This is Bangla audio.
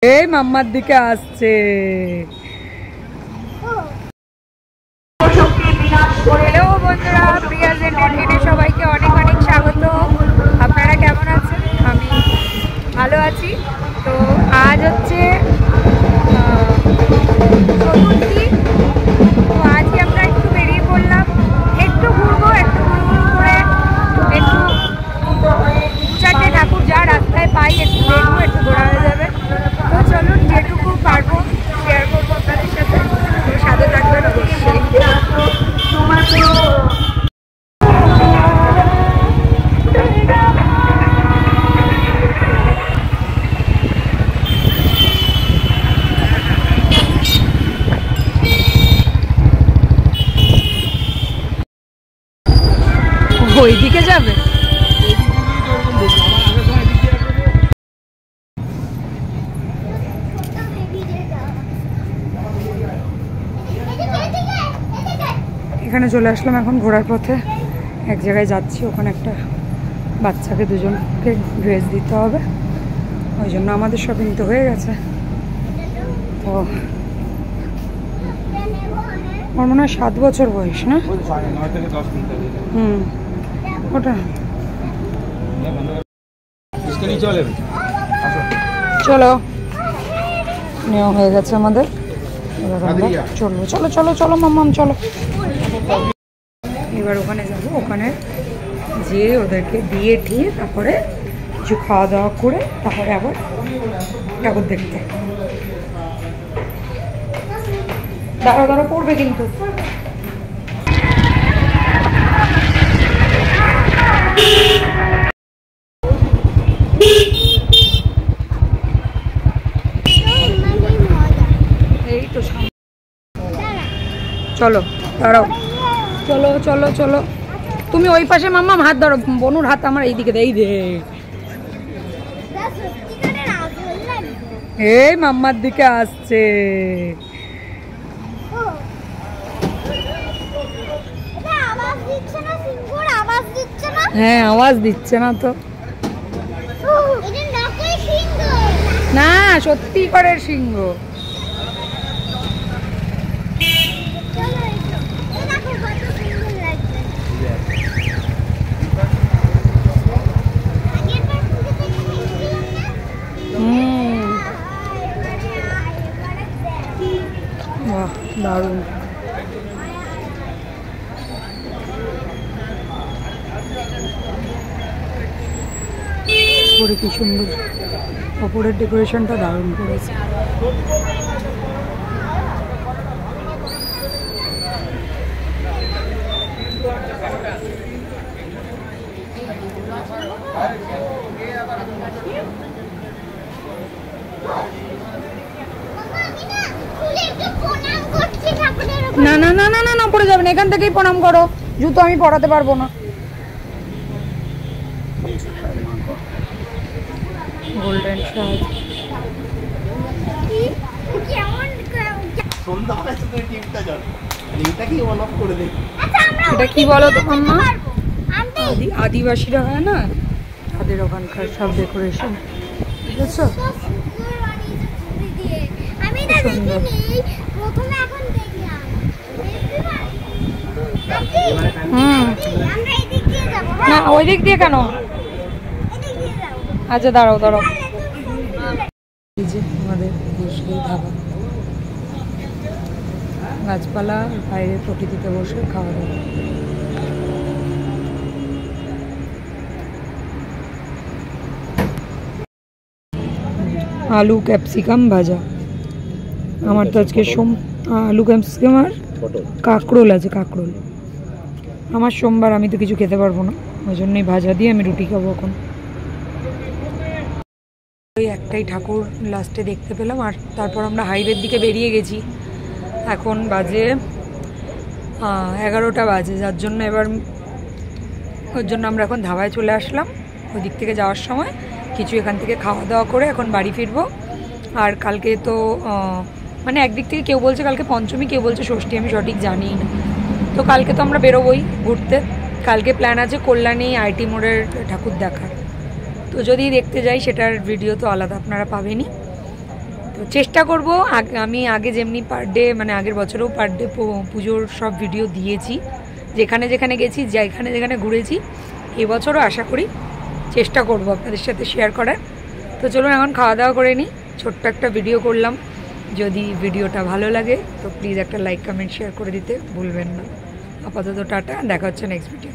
এই মাম্মার দিকে আসছে। হ্যালো বন্ধুরা, প্রিয়া জেড এন্টারটেইনে সবাইকে অনেক অনেক স্বাগত। আপনারা কেমন আছেন? আমি ভালো আছি। তো আজ হচ্ছে চতুর্থী। তো আজকে আমরা একটু বেরিয়ে পড়লাম, একটু ঘুরবো, একটু ঘুরঘুর করে একটু চারটে ঠাকুর যা রাস্তায় পাই একটু দেখবো, একটু ঘোরা হয়ে যাবে। তো চলুন, যেটুকু পারবো শেয়ার করবো আপনাদের সাথে। তো সাথে থাকবেন অবশ্যই। ওইদিকে যাবে? এখানে চলে আসলাম এখন ঘোরার পথে। এক জায়গায় যাচ্ছি, ওখানে একটা বাচ্চাকে দুজনকে ড্রেস দিতে হবে, ওই জন্য আমাদের শপিং তো হয়ে গেছে। তো আমার মনে হয় 7 বছর বয়স, না? ওটা চলো, নেওয়া হয়ে গেছে আমাদের। চলো চলো চলো চলো মাম্মাম চলো। এবার ওখানে যাবো, ওখানে যেয়ে ওদেরকে দিয়ে ঠিয়ে তারপরে কিছু খাওয়া দাওয়া করে তারপরে আবার ঠাকুর দেখতে। দাঁড়া দাঁড়া পড়বে কিন্তু। এই তো চলো দাঁড়াও, চলো চলো চলো। তুমি ওই পাশে মাম্মাম হাত ধরো, বনুর হাত আমার এইদিকে দেই দে। এই মাম্মার দিকে আসছে। হ্যাঁ, আওয়াজ দিচ্ছে না তো। না, সত্যি করে সিংহ। বাহ, দারুণ। উপরে কি সুন্দর, উপরের ডেকোরেশনটা দারুণ করেছে। না না না না না না, পড়ে যাবেন, এখান থেকেই প্রণাম করো। জুতো আমি পরাতে পারবো না। গোল্ডেন সাজ। এটা কি বলো তো মাম্মা? আদিবাসীরা হয় না, তাদের ওখানকার সব ডেকোরেশন, বুঝেছো? না, ওই দিক দিয়ে কেন? আচ্ছা দাঁড়াও দাঁড়াও। এই যে আমাদের দেশের ধাবা, গাছপালা, বাইরে প্রকৃতিতে বসে খাওয়া দাওয়া। আলু ক্যাপসিকাম ভাজা। আমার তো আজকে আলু ক্যাপসিকাম আর কাঁকরোল আছে, কাঁকরোল। আমার সোমবার, আমি তো কিছু খেতে পারবো না, ওই জন্যই ভাজা দিয়ে আমি রুটি খাবো এখন। ওই একটাই ঠাকুর লাস্টে দেখতে পেলাম, আর তারপর আমরা হাইওয়ের দিকে বেরিয়ে গেছি। এখন বাজে 11টা বাজে, যার জন্য ওর জন্য আমরা এখন ধাবায় চলে আসলাম। ওই দিক থেকে যাওয়ার সময় কিছু এখান থেকে খাওয়া দাওয়া করে এখন বাড়ি ফিরবো। আর কালকে তো মানে একদিক থেকে কেউ বলছে কালকে পঞ্চমী, কেউ বলছে ষষ্ঠী, আমি সঠিক জানি না। তো কালকে তো আমরা বেরোবোই ঘুরতে। কালকে প্ল্যান আছে কল্যাণী আইটি মোড়ের ঠাকুর দেখার। তো যদি দেখতে যাই সেটার ভিডিও তো আলাদা আপনারা পাবেনই। তো চেষ্টা করব, আমি আগে যেমনি পার ডে মানে আগের বছরেও পার ডে পুজোর সব ভিডিও দিয়েছি, যেখানে যেখানে গেছি, যেখানে যেখানে ঘুরেছি, এবছরও আশা করি চেষ্টা করব আপনাদের সাথে শেয়ার করার। তো চলুন এখন খাওয়া দাওয়া করে নিই, ছোট্ট একটা ভিডিও করলাম। যদি ভিডিওটা ভালো লাগে তো প্লিজ একটা লাইক কমেন্ট শেয়ার করে দিতে ভুলবেন না। আপাতত টাটা, দেখা হচ্ছে নেক্সট ভিডিও।